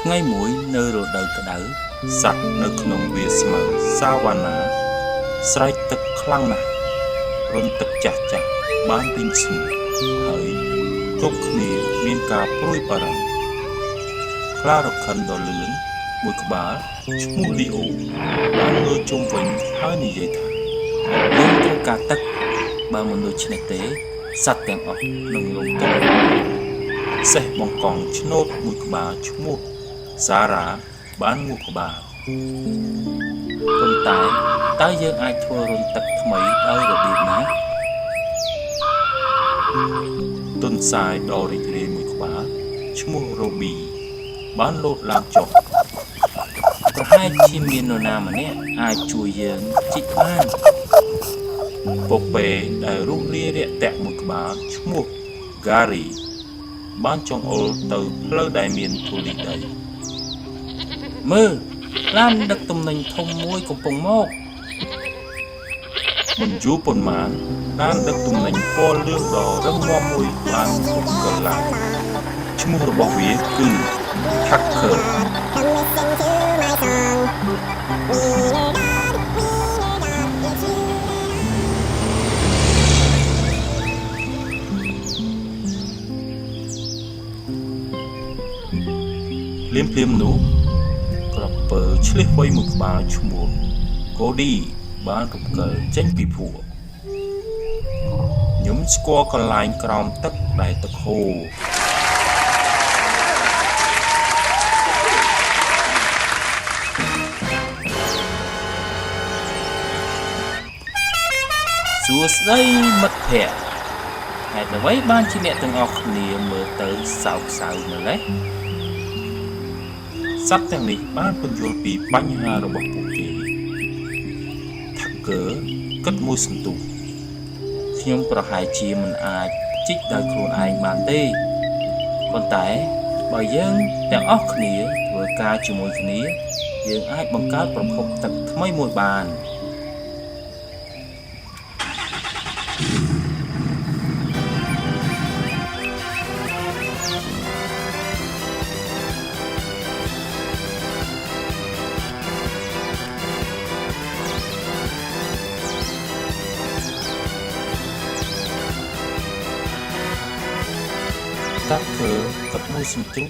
ថ្ងៃមួយនៅរដូវក្តៅសត្វនៅក្នុងវាលស្មៅសាវ៉ាណាស្រែកទឹកខ្លាំងណាស់រន្ធទឹកចាស់ចាស់បានរីងស្ងួតហើយគ្រប់គ្នាមានការព្រួយបារម្ភខ្លារខិនដ៏លឿនមួយក្បាលឈ្មោះលីអូបានងើយជុំវិញហើយនិយាយថាយើងត្រូវការទឹកបើមិនដូច្នេះទេសត្វទាំងអស់នឹងរងទុក្ខសេះបង្កង់ឆ្នោតមួយក្បាលឈ្មោះសារ៉ាបានងក់ក្បាលប៉ុន្តែតើយើងអាចធ្វើរន្ធទឹកថ្មីដោយរបៀបណាទុនសាយដ៏រីករាយមួយក្បាលឈ្មោះរ៉ូប៊ីបានលោតឡើងចុះប្រហែលជាមាននរណាម្នាក់អាចជួយយើងជីកបានពពែដែលរុះរាយរាក់ទាក់មួយក្បាលឈ្មោះហ្គារីបានចង្អុលទៅផ្លូវដែលមានធូលីដីមើលឡានដឹកទំនិញធំមួយកំពុងមកមិនយូរប៉ុន្មានឡានដឹកទំនិញពណ៌លឿងដ៏រឹងមាំមួយបានពុកកឡើងឈ្មោះរបស់វាគឺ Tucker ភ្លាមនោះក្រពើឆ្លៀសវៃមួយក្បាលឈ្មោះកូឌីបានរំកិលចេញពីភក់ខ្ញុំស្គាល់កន្លែងក្រោមទឹកដែលទឹកហូរសួស្តីមិត្តភក្តិហេតុអ្វីបានជាអ្នកទាំងអស់គ្នាមើលទៅសោកសៅម្ល៉េះសត្វទាំងនេះបានពន្យល់ពីបញ្ហារបស់ពួកគេ Tucker គិតមួយសន្ទុះខ្ញុំប្រហែលជាមិនអាចជីកដោយខ្លួនឯងបានទេប៉ុន្តែបើយើងទាំងអស់គ្នាធ្វើការជាមួយគ្នាយើងអាចបង្កើតប្រភពទឹកថ្មីមួយបានតាធ្វើកាត់មួយសន្ទុះ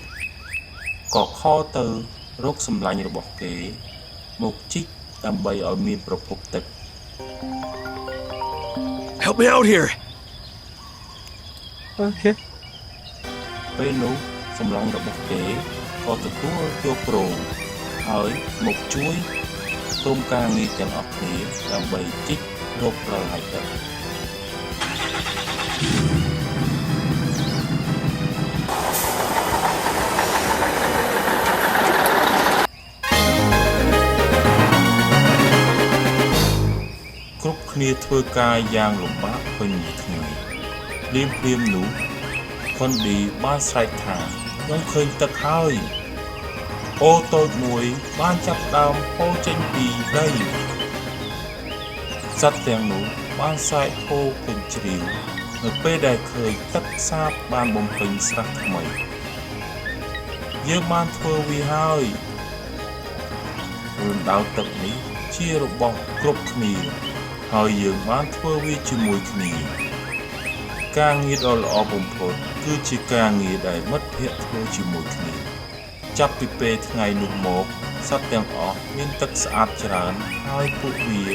ក៏ខលទៅរកសម្លាញ់របស់គេមកជីកដើម្បីឲ្យមានប្រភពទឹក Help me out here. Okay ពេលនោះសម្លងរបស់គេក៏ទទួលយកព្រមហើយមកជួយក្រុមការងារទាំងអស់គ្នាដើម្បីជីករកប្រឡាយទឹកគ្រប់គ្នាធ្វើការយ៉ាងលំបាកពេញមួយថ្ងៃភ្លាមនោះផុនឌីបានស្រែកថាខ្ញុំឃើញទឹកហើយអូតូចមួយបានចាប់ដើមហូរចេញពីដីសត្វទាំងនោះបានស្រែកហូរពេញជ្រាវនៅពេលដែលឃើញទឹកសាបបានបំពេញស្រះថ្មីយើងបានធ្វើវាហើយរណ្ដៅទឹកនេះជារបស់គ្រប់គ្នាហើយយើងបានធ្វើវាជាមួយគ្នាការងារដ៏ល្អបំផុតគឺជាការងារដែលមិត្តភក្តិធ្វើជាមួយគ្នាចាប់ពីពេលថ្ងៃនោះមកសត្វទាំងអស់មានទឹកស្អាតច្រើនហើយពួកវា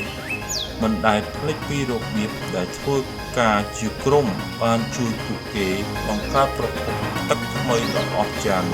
មិនដែលភ្លេចពីរបៀបដែលធ្វើការជាក្រុមបានជួយពួកគេបង្កើតប្រភពទឹកថ្មីដ៏អស្ចារ្យ